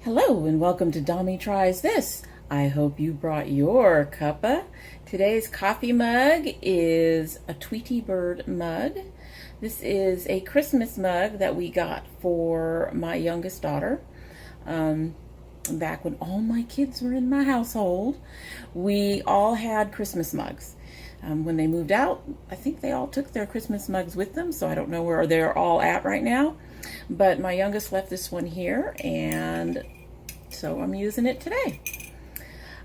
Hello and welcome to domytriesthis. I hope you brought your cuppa. Today's coffee mug is a Tweety Bird mug. This is a Christmas mug that we got for my youngest daughter. Back when all my kids were in my household, we all had Christmas mugs. When they moved out, I think they all took their Christmas mugs with them, so I don't know where they're all at right now. But my youngest left this one here, and so I'm using it today.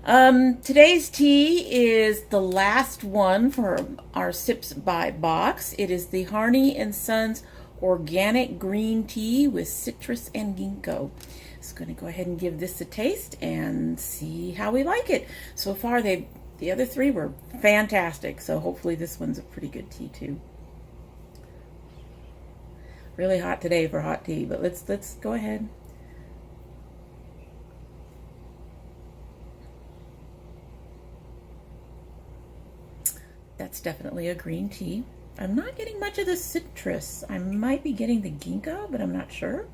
Today's tea is the last one for our Sips by box. It is the Harney and Sons Organic Green Tea with citrus and ginkgo. Just going to go ahead and give this a taste and see how we like it. So far, the other three were fantastic, so hopefully this one's a pretty good tea too. Really hot today for hot tea, but let's go ahead. That's definitely a green tea. I'm not getting much of the citrus. I might be getting the ginkgo, but I'm not sure.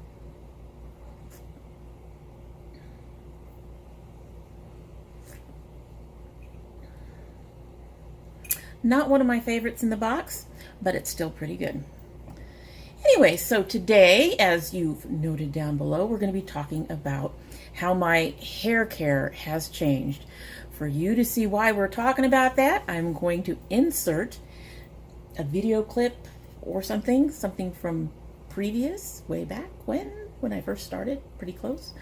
Not one of my favorites in the box, but it's still pretty good. Anyway, so today, as you've noted down below, we're going to be talking about how my hair care has changed. For you to see why we're talking about that, I'm going to insert a video clip or something from previous, way back when I first started, pretty close,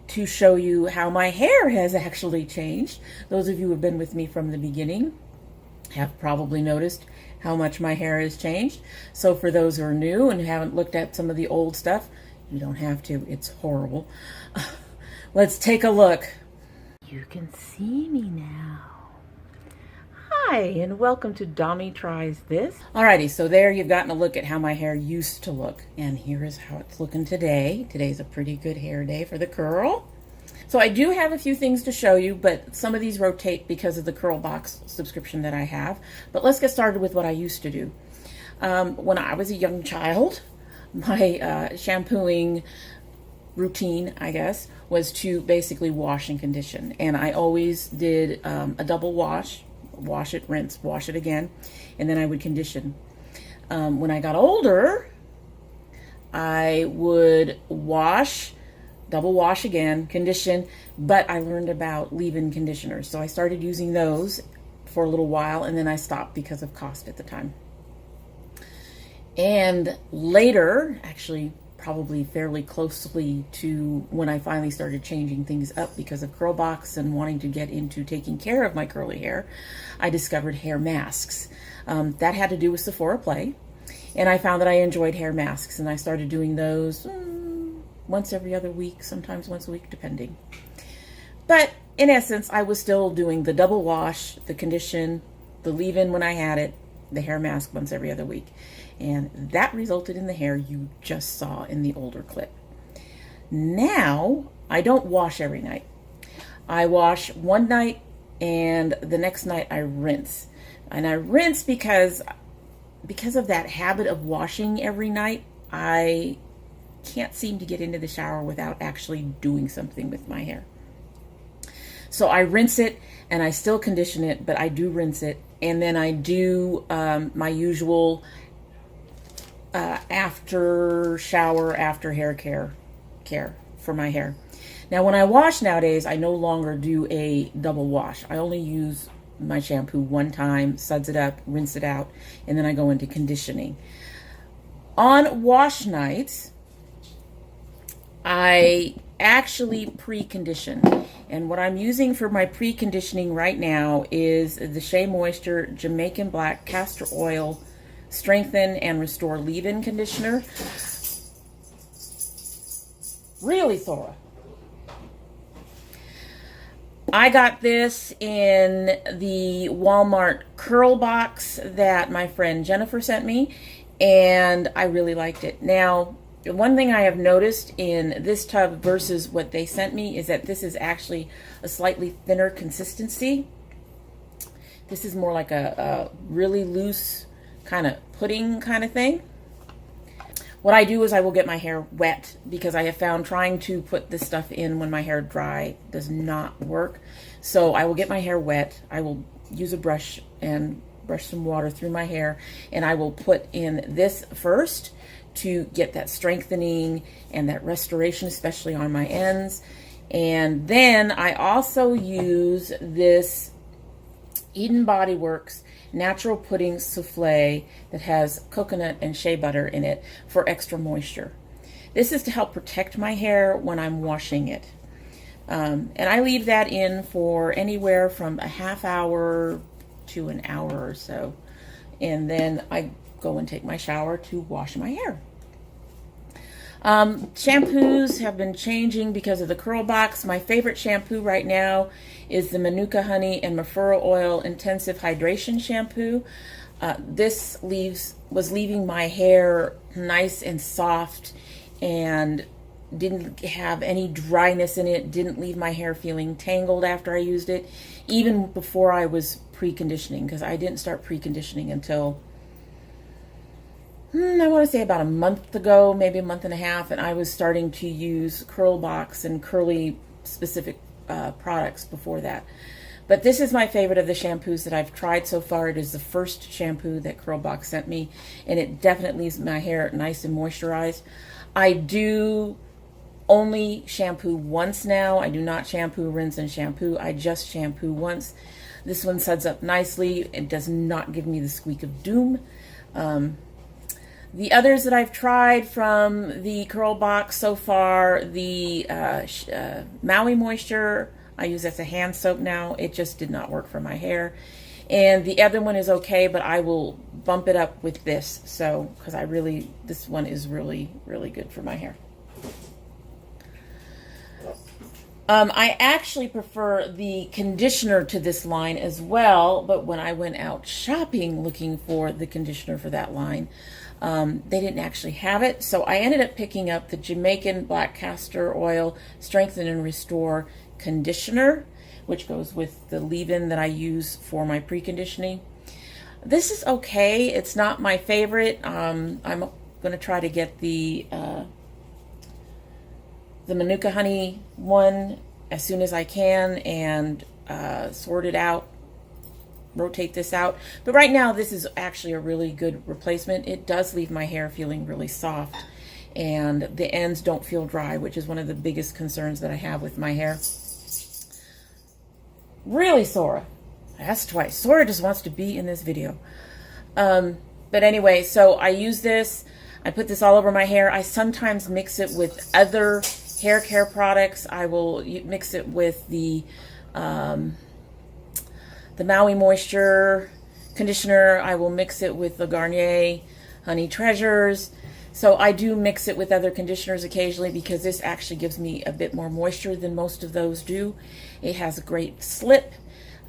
to show you how my hair has actually changed. Those of you who have been with me from the beginning have probably noticed how much my hair has changed. So for those who are new and haven't looked at some of the old stuff, you don't have to. It's horrible. Let's take a look. You can see me now. Hi, and welcome to domytriesthis. Alrighty, so there you've gotten a look at how my hair used to look. And here is how it's looking today. Today's a pretty good hair day for the curl. So I do have a few things to show you, but some of these rotate because of the curl box subscription that I have. But let's get started with what I used to do. When I was a young child, my shampooing routine, I guess, was to basically wash and condition. And I always did a double wash it, rinse, wash it again, and then I would condition. When I got older, I would wash, double wash again, condition, but I learned about leave-in conditioners. So I started using those for a little while, and then I stopped because of cost at the time. And later, actually probably fairly closely to when I finally started changing things up because of curl box and wanting to get into taking care of my curly hair, I discovered hair masks. That had to do with Sephora Play, and I found that I enjoyed hair masks, and I started doing those once every other week, sometimes once a week, depending. But in essence, I was still doing the double wash, the condition, the leave-in when I had it, the hair mask once every other week. And that resulted in the hair you just saw in the older clip. Now, I don't wash every night. I wash one night and the next night I rinse. And I rinse because of that habit of washing every night, I can't seem to get into the shower without actually doing something with my hair. So I rinse it and I still condition it, but I do rinse it. And then I do my usual after shower, after hair care for my hair. Now when I wash nowadays, I no longer do a double wash. I only use my shampoo one time, suds it up, rinse it out, and then I go into conditioning. On wash nights, I actually pre-condition, and what I'm using for my pre-conditioning right now is the Shea Moisture Jamaican Black Castor Oil Strengthen and Restore Leave-In Conditioner. Really thorough. I got this in the Walmart curl box that my friend Jennifer sent me, and I really liked it. Now, one thing I have noticed in this tub versus what they sent me is that this is actually a slightly thinner consistency. This is more like a really loose kind of pudding kind of thing. What I do is I will get my hair wet, because I have found trying to put this stuff in when my hair dry does not work. So I will get my hair wet. I will use a brush and brush some water through my hair, and I will put in this first to get that strengthening and that restoration, especially on my ends. And then I also use this Eden Body Works Natural Pudding Souffle that has coconut and shea butter in it for extra moisture. This is to help protect my hair when I'm washing it. And I leave that in for anywhere from a half hour to an hour or so. And then I go and take my shower to wash my hair. Shampoos have been changing because of the curl box. My favorite shampoo right now is the Manuka Honey and Mafura Oil Intensive Hydration Shampoo. This was leaving my hair nice and soft and didn't have any dryness in it, didn't leave my hair feeling tangled after I used it, even before I was preconditioning, because I didn't start preconditioning until I want to say about a month ago, maybe a month and a half, and I was starting to use Curl Box and curly specific products before that. But this is my favorite of the shampoos that I've tried so far. It is the first shampoo that Curl Box sent me, and it definitely leaves my hair nice and moisturized. I do only shampoo once now. I do not shampoo, rinse, and shampoo. I just shampoo once. This one suds up nicely. It does not give me the squeak of doom. The others that I've tried from the Curl Box so far, the Maui Moisture, I use as a hand soap now. It just did not work for my hair. And the other one is okay, but I will bump it up with this. So, because this one is really, really good for my hair. I actually prefer the conditioner to this line as well, but when I went out shopping looking for the conditioner for that line, they didn't actually have it. So I ended up picking up the Jamaican Black Castor Oil Strengthen and Restore Conditioner, which goes with the leave-in that I use for my preconditioning. This is okay. It's not my favorite. I'm going to try to get the Manuka Honey one as soon as I can and sort it out, rotate this out. But right now this is actually a really good replacement. It does leave my hair feeling really soft, and the ends don't feel dry, which is one of the biggest concerns that I have with my hair. Really, Sora? That's twice. Sora just wants to be in this video. But anyway, so I use this. I put this all over my hair. I sometimes mix it with other hair care products. I will mix it with the Maui Moisture conditioner. I will mix it with the Garnier Honey Treasures. So I do mix it with other conditioners occasionally, because this actually gives me a bit more moisture than most of those do. It has a great slip,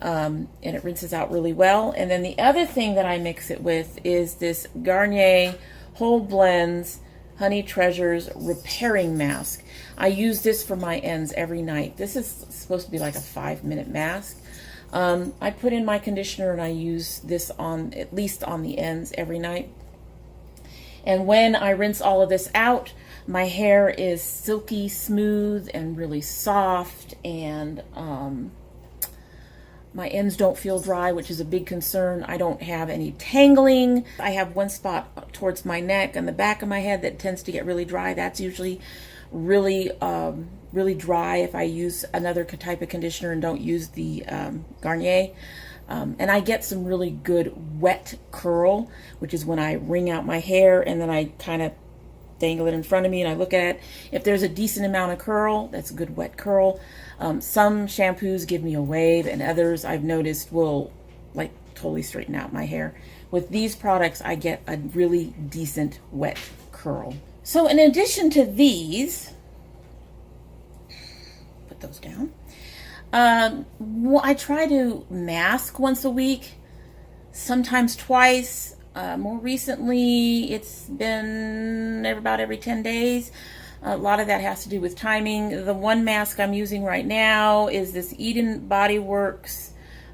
and it rinses out really well. And then the other thing that I mix it with is this Garnier Whole Blends Honey Treasures Repairing Mask. I use this for my ends every night. This is supposed to be like a 5-minute mask. I put in my conditioner and I use this on at least on the ends every night. And when I rinse all of this out, my hair is silky smooth and really soft, and my ends don't feel dry, which is a big concern. I don't have any tangling. I have one spot towards my neck and the back of my head that tends to get really dry. That's usually really dry if I use another type of conditioner and don't use the Garnier. And I get some really good wet curl, which is when I wring out my hair and then I kind of dangle it in front of me and I look at it. If there's a decent amount of curl, that's a good wet curl. Some shampoos give me a wave, and others I've noticed will like totally straighten out my hair. With these products, I get a really decent wet curl. So in addition to these, put those down. I try to mask once a week, sometimes twice. More recently, it's been about every 10 days. A lot of that has to do with timing. The one mask I'm using right now is this Eden Body Works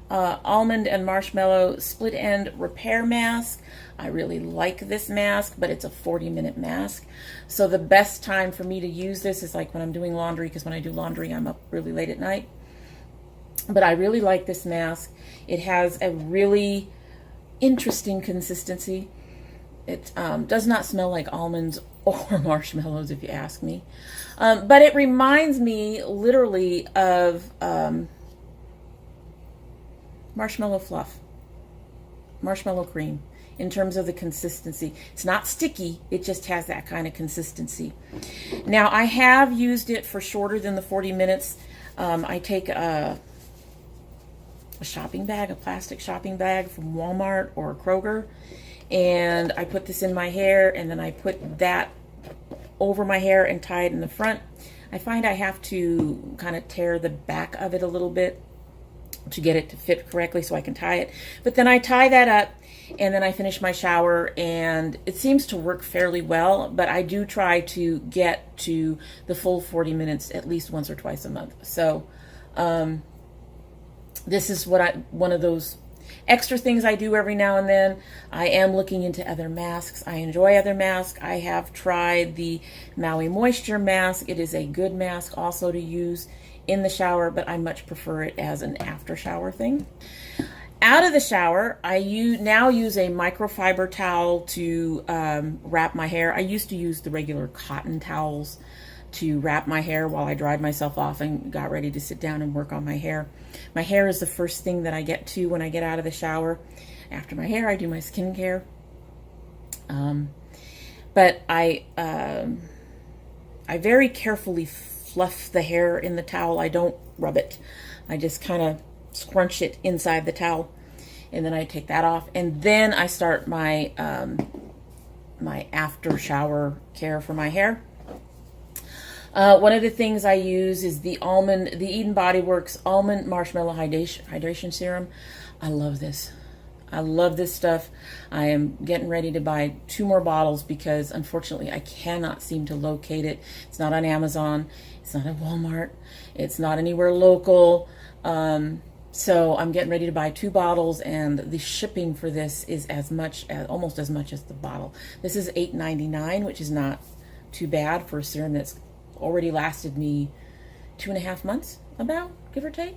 Almond and Marshmallow Split End Repair Mask. I really like this mask, but it's a 40-minute mask. So the best time for me to use this is like when I'm doing laundry, because when I do laundry, I'm up really late at night. But I really like this mask. It has a really interesting consistency. It does not smell like almonds or marshmallows, if you ask me. But it reminds me literally of marshmallow fluff, marshmallow cream, in terms of the consistency. It's not sticky, it just has that kind of consistency. Now, I have used it for shorter than the 40 minutes. I take a shopping bag, a plastic shopping bag from Walmart or Kroger, and I put this in my hair, and then I put that over my hair and tie it in the front. I find I have to kind of tear the back of it a little bit to get it to fit correctly so I can tie it. But then I tie that up, and then I finish my shower, and it seems to work fairly well, but I do try to get to the full 40 minutes at least once or twice a month. So this is one of those extra things I do every now and then. I am looking into other masks. I enjoy other masks. I have tried the Maui Moisture mask. It is a good mask also to use in the shower, but I much prefer it as an after shower thing. Out of the shower, I now use a microfiber towel to wrap my hair. I used to use the regular cotton towels to wrap my hair while I dried myself off and got ready to sit down and work on my hair. My hair is the first thing that I get to when I get out of the shower. After my hair, I do my skincare. But I very carefully fluff the hair in the towel. I don't rub it. I just kind of scrunch it inside the towel, and then I take that off, and then I start my my after shower care for my hair. One of the things I use is the Eden Body Works Almond Marshmallow Hydration Serum. I love this. I love this stuff. I am getting ready to buy 2 more bottles because unfortunately I cannot seem to locate it. It's not on Amazon. It's not at Walmart. It's not anywhere local. So I'm getting ready to buy 2 bottles, and the shipping for this is almost as much as the bottle. This is $8.99, which is not too bad for a serum that's already lasted me 2.5 months, about, give or take,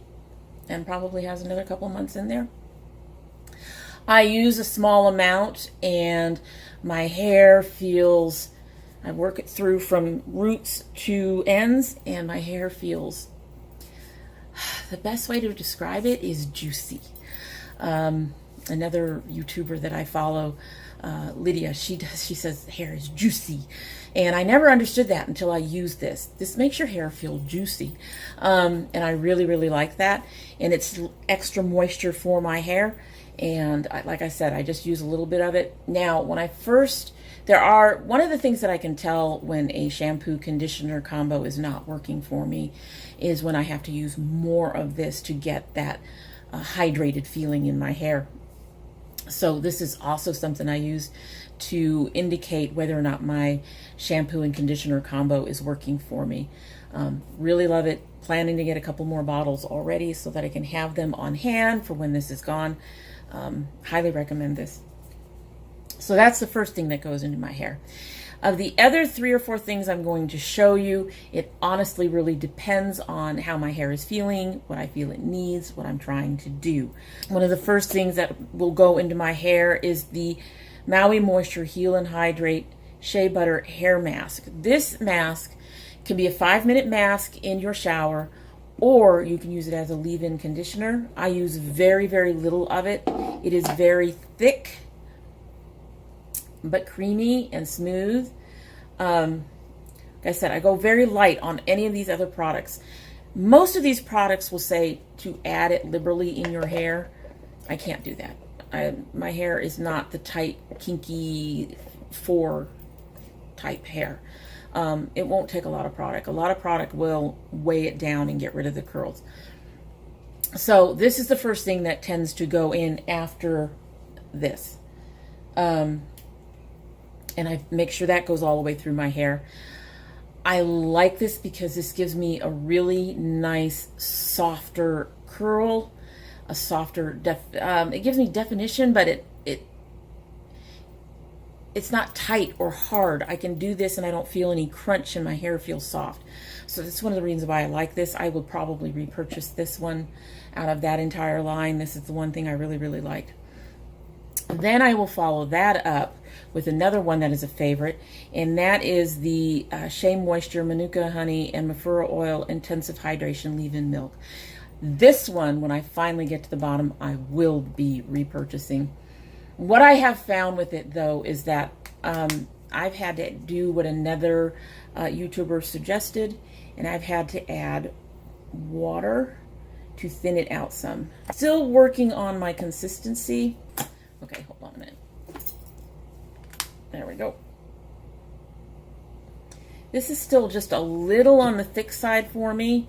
and probably has another couple of months in there. I use a small amount, and my hair feels, I work it through from roots to ends, and my hair feels, the best way to describe it is juicy. Another YouTuber that I follow, Lydia, she says hair is juicy, and I never understood that until I used this. This makes your hair feel juicy, and I really like that, and it's extra moisture for my hair. And like I said, I just use a little bit of it. Now, one of the things that I can tell when a shampoo conditioner combo is not working for me is when I have to use more of this to get that hydrated feeling in my hair. So this is also something I use to indicate whether or not my shampoo and conditioner combo is working for me. Really love it. Planning to get a couple more bottles already so that I can have them on hand for when this is gone. Highly recommend this. So that's the first thing that goes into my hair. Of the other 3 or 4 things I'm going to show you, it honestly really depends on how my hair is feeling, what I feel it needs, what I'm trying to do. One of the first things that will go into my hair is the Maui Moisture Heal and Hydrate Shea Butter Hair Mask. This mask can be a 5-minute mask in your shower, or you can use it as a leave-in conditioner. I use very little of it. It is very thick, but creamy and smooth. Like I said, I go very light on any of these other products. Most of these products will say to add it liberally in your hair. I can't do that. My hair is not the tight, kinky 4 type hair. It won't take a lot of product. A lot of product will weigh it down and get rid of the curls. So this is the first thing that tends to go in after this. And I make sure that goes all the way through my hair. I like this because this gives me a really nice, softer curl, a softer, it gives me definition, but it's not tight or hard. I can do this and I don't feel any crunch and my hair feels soft. So that's one of the reasons why I like this. I will probably repurchase this one out of that entire line. This is the one thing I really, really liked. Then I will follow that up with another one that is a favorite, and that is the Shea Moisture Manuka Honey and Mafura Oil Intensive Hydration Leave-In Milk. This one, when I finally get to the bottom, I will be repurchasing. What I have found with it, though, is that I've had to do what another YouTuber suggested, and I've had to add water to thin it out some. Still working on my consistency. Okay, hold on a minute. There we go. This is still just a little on the thick side for me.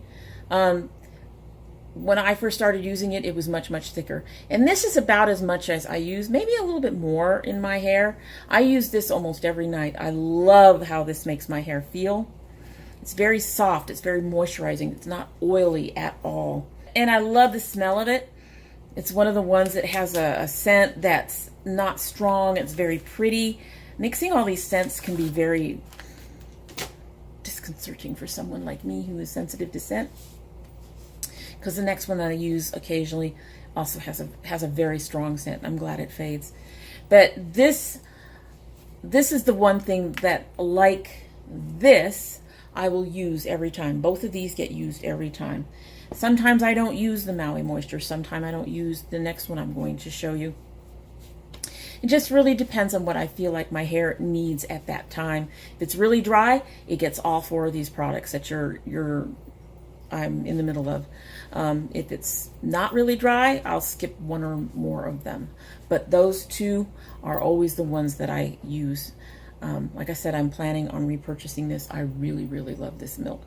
When I first started using it, it was much, much thicker. And this is about as much as I use, maybe a little bit more in my hair. I use this almost every night. I love how this makes my hair feel. It's very soft. It's very moisturizing. It's not oily at all. And I love the smell of it. It's one of the ones that has a scent that's not strong. It's very pretty. Mixing all these scents can be very disconcerting for someone like me who is sensitive to scent. Because the next one that I use occasionally also has a very strong scent. I'm glad it fades. But this is the one thing that, like this, I will use every time. Both of these get used every time. Sometimes I don't use the Maui Moisture. Sometimes I don't use the next one I'm going to show you. It just really depends on what I feel like my hair needs at that time. If it's really dry, it gets all four of these products that I'm in the middle of. If it's not really dry, I'll skip one or more of them. But those two are always the ones that I use. Like I said, I'm planning on repurchasing this. I really, really love this milk.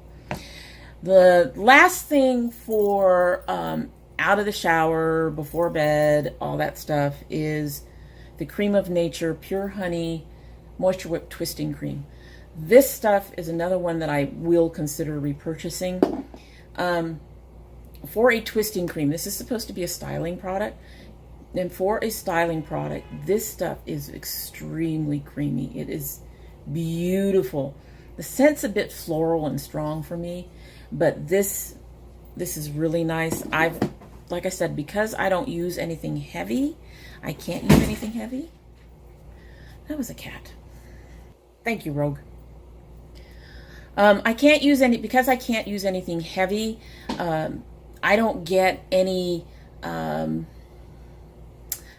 The last thing for out of the shower, before bed, all that stuff is the Cream of Nature Pure Honey Moisture Whip Twisting Cream. This stuff is another one that I will consider repurchasing. For a twisting cream, this is supposed to be a styling product. And for a styling product, this stuff is extremely creamy. It is beautiful. The scent's a bit floral and strong for me, but this is really nice. Like I said, because I don't use anything heavy, I can't use anything heavy. That was a cat. Thank you, Rogue. I can't use because I can't use anything heavy. I don't get any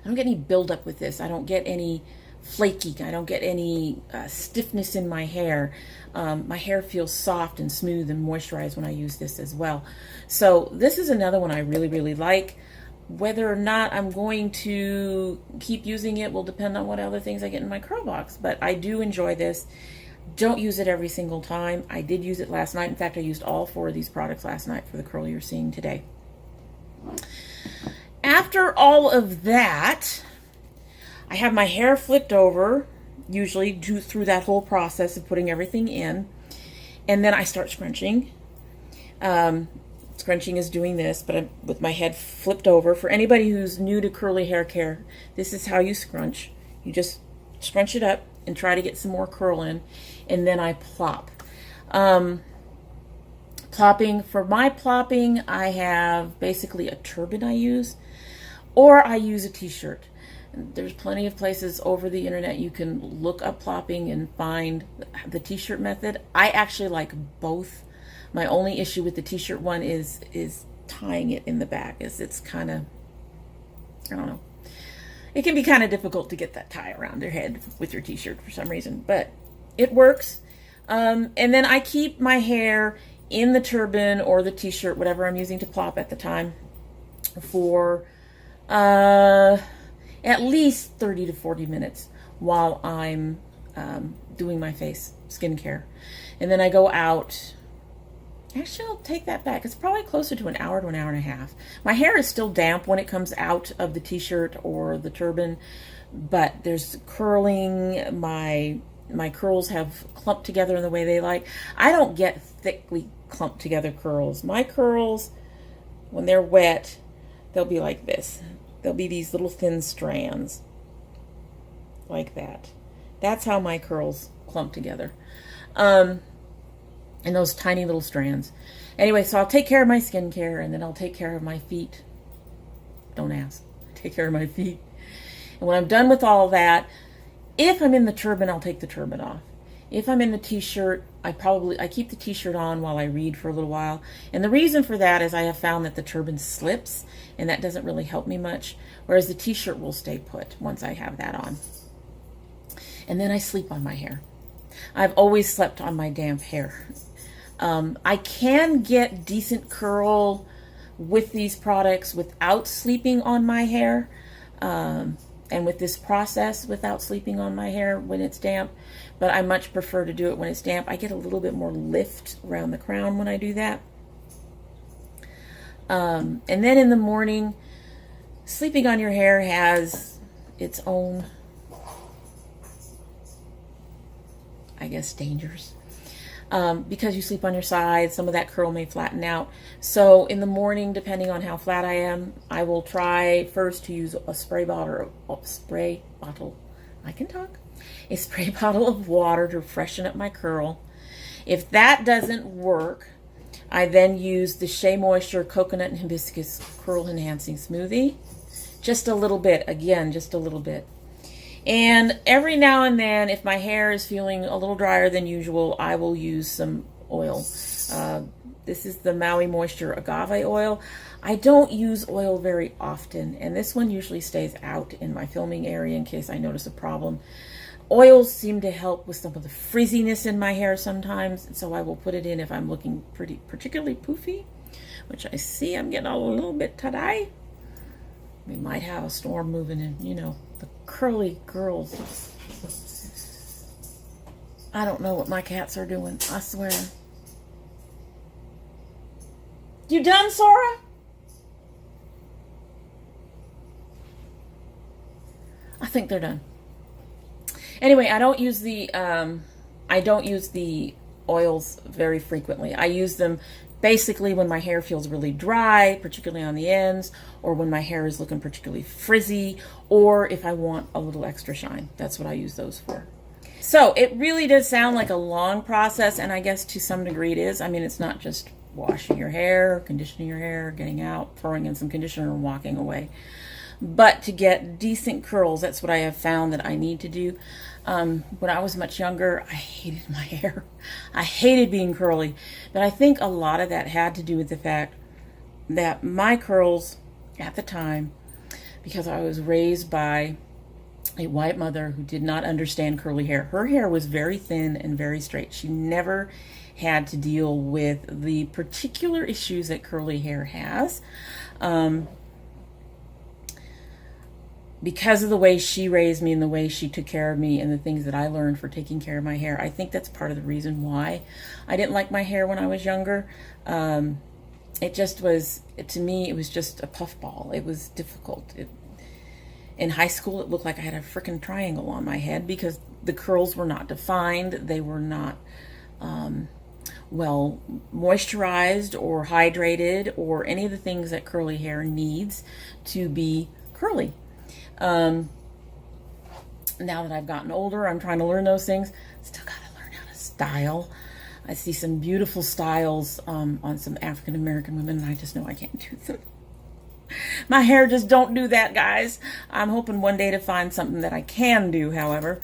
buildup with this. I don't get any flaky. I don't get any stiffness in my hair. My hair feels soft and smooth and moisturized when I use this as well. So this is another one I really, really like. Whether or not I'm going to keep using it will depend on what other things I get in my curl box. But I do enjoy this. Don't use it every single time. I did use it last night. In fact, I used all four of these products last night for the curl you're seeing today. After all of that, I have my hair flipped over, usually through that whole process of putting everything in, and then I start scrunching. Scrunching is doing this, but I'm with my head flipped over. For anybody who's new to curly hair care, this is how you scrunch. You just scrunch it up and try to get some more curl in, and then I plop. Plopping, for my plopping, I have basically a turban I use, or I use a t-shirt. There's plenty of places over the internet you can look up plopping and find the t-shirt method. I actually like both. My only issue with the t-shirt one is tying it in the back. It's kind of, I don't know. It can be kind of difficult to get that tie around your head with your t-shirt for some reason, but it works. And then I keep my hair in the turban or the t-shirt, whatever I'm using to plop at the time, for at least 30 to 40 minutes while I'm doing my face skincare. And then I go out. Actually, I'll take that back. It's probably closer to an hour and a half. My hair is still damp when it comes out of the t-shirt or the turban, but there's curling. My curls have clumped together in the way they like. I don't get thickly clumped together curls. My curls, when they're wet, they'll be like this. They'll be these little thin strands like that. That's how my curls clump together. And those tiny little strands. Anyway, so I'll take care of my skincare, and then I'll take care of my feet. Don't ask. Take care of my feet. And when I'm done with all that, if I'm in the turban, I'll take the turban off. If I'm in the t-shirt, I keep the t-shirt on while I read for a little while. And the reason for that is I have found that the turban slips, and that doesn't really help me much, whereas the t-shirt will stay put once I have that on. And then I sleep on my hair. I've always slept on my damp hair. I can get decent curl with these products without sleeping on my hair, and with this process without sleeping on my hair when it's damp, but I much prefer to do it when it's damp. I get a little bit more lift around the crown when I do that. And then in the morning, sleeping on your hair has its own, I guess, dangers. Because you sleep on your side, some of that curl may flatten out. So in the morning, depending on how flat I am, I will try first to use a spray bottle, I can talk, a spray bottle of water to freshen up my curl. If that doesn't work, I then use the Shea Moisture Coconut and Hibiscus Curl Enhancing Smoothie. Just a little bit, again, just a little bit. And every now and then, if my hair is feeling a little drier than usual, I will use some oil. This is the Maui Moisture Agave Oil. I don't use oil very often, and this one usually stays out in my filming area in case I notice a problem. Oils seem to help with some of the frizziness in my hair sometimes, so I will put it in if I'm looking particularly poofy, which I see I'm getting a little bit today. We might have a storm moving in, you know, the curly girls. I don't know what my cats are doing, I swear. You done, Sora? I think they're done. Anyway, I don't use the oils very frequently. I use them basically when my hair feels really dry, particularly on the ends, or when my hair is looking particularly frizzy, or if I want a little extra shine. That's what I use those for. So it really does sound like a long process, and I guess to some degree it is. I mean, it's not just washing your hair, conditioning your hair, getting out, throwing in some conditioner, and walking away. But to get decent curls, that's what I have found that I need to do. When I was much younger, I hated my hair. I hated being curly. But I think a lot of that had to do with the fact that my curls at the time, because I was raised by a white mother who did not understand curly hair. Her hair was very thin and very straight. She never had to deal with the particular issues that curly hair has. Because of the way she raised me and the way she took care of me and the things that I learned for taking care of my hair, I think that's part of the reason why I didn't like my hair when I was younger. It just was, to me, it was just a puffball. It was difficult. In high school, it looked like I had a freaking triangle on my head because the curls were not defined. They were not well moisturized or hydrated or any of the things that curly hair needs to be curly. Now that I've gotten older, I'm trying to learn those things. Still got to learn how to style. I see some beautiful styles on some African American women, and I just know I can't do them. My hair just don't do that, guys. I'm hoping one day to find something that I can do, however.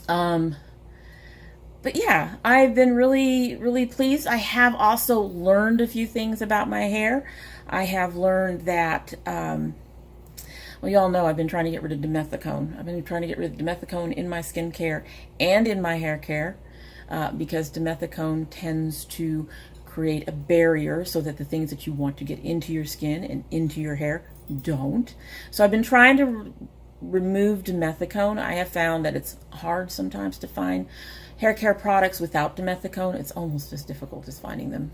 But yeah, I've been really, really pleased. I have also learned a few things about my hair. I have learned that, well, you all know I've been trying to get rid of dimethicone. I've been trying to get rid of dimethicone in my skincare and in my hair care because dimethicone tends to create a barrier so that the things that you want to get into your skin and into your hair don't. So I've been trying to remove dimethicone. I have found that it's hard sometimes to find hair care products without dimethicone. It's almost as difficult as finding them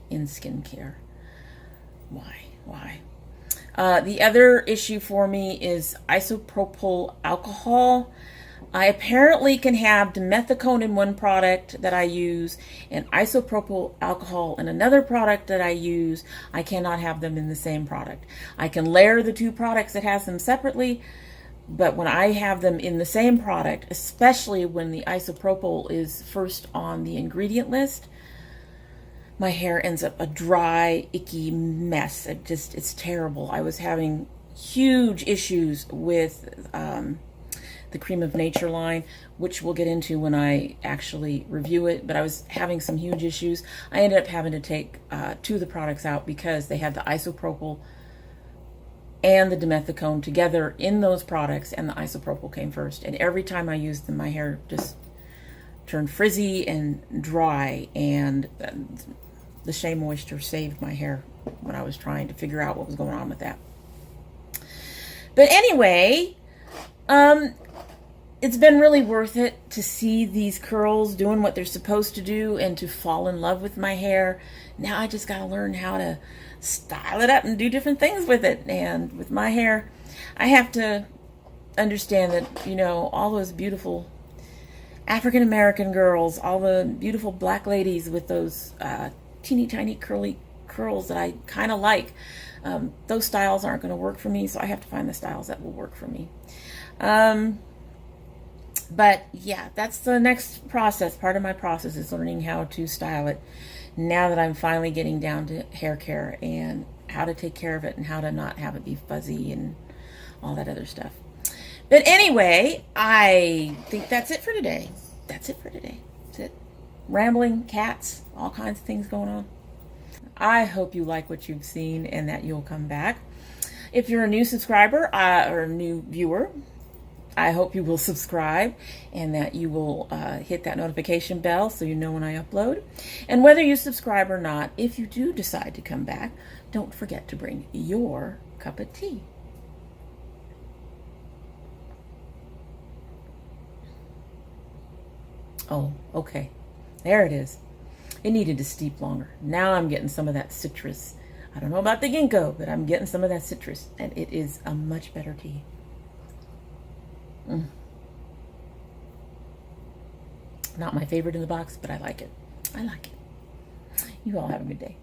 in skincare. Why? The other issue for me is isopropyl alcohol. I apparently can have dimethicone in one product that I use and isopropyl alcohol in another product that I use. I cannot have them in the same product. I can layer the two products that has them separately, But when I have them in the same product, especially when the isopropyl is first on the ingredient list, my hair ends up a dry, icky mess. It's terrible. I was having huge issues with the Cream of Nature line, which we'll get into when I actually review it, but I was having some huge issues. I ended up having to take two of the products out because they had the isopropyl and the dimethicone together in those products, and the isopropyl came first. And every time I used them, my hair just turned frizzy and dry, and the Shea Moisture saved my hair when I was trying to figure out what was going on with that. But anyway, it's been really worth it to see these curls doing what they're supposed to do and to fall in love with my hair. Now I just got to learn how to style it up and do different things with it. And with my hair, I have to understand that, you know, all those beautiful African American girls, all the beautiful black ladies with those teeny tiny curly curls that I kind of like, those styles aren't going to work for me, so I have to find the styles that will work for me. But yeah, that's the next process. Part of my process is learning how to style it now that I'm finally getting down to hair care and how to take care of it and how to not have it be fuzzy and all that other stuff. But anyway, I think that's it for today. That's it for today. That's it. Rambling, cats, all kinds of things going on. I hope you like what you've seen and that you'll come back. If you're a new subscriber or a new viewer, I hope you will subscribe and that you will hit that notification bell so you know when I upload. And whether you subscribe or not, if you do decide to come back, don't forget to bring your cup of tea. Oh, okay. There it is. It needed to steep longer. Now I'm getting some of that citrus. I don't know about the Ginko, but I'm getting some of that citrus, and it is a much better tea. Not my favorite in the box, but I like it. I like it. You all have a good day.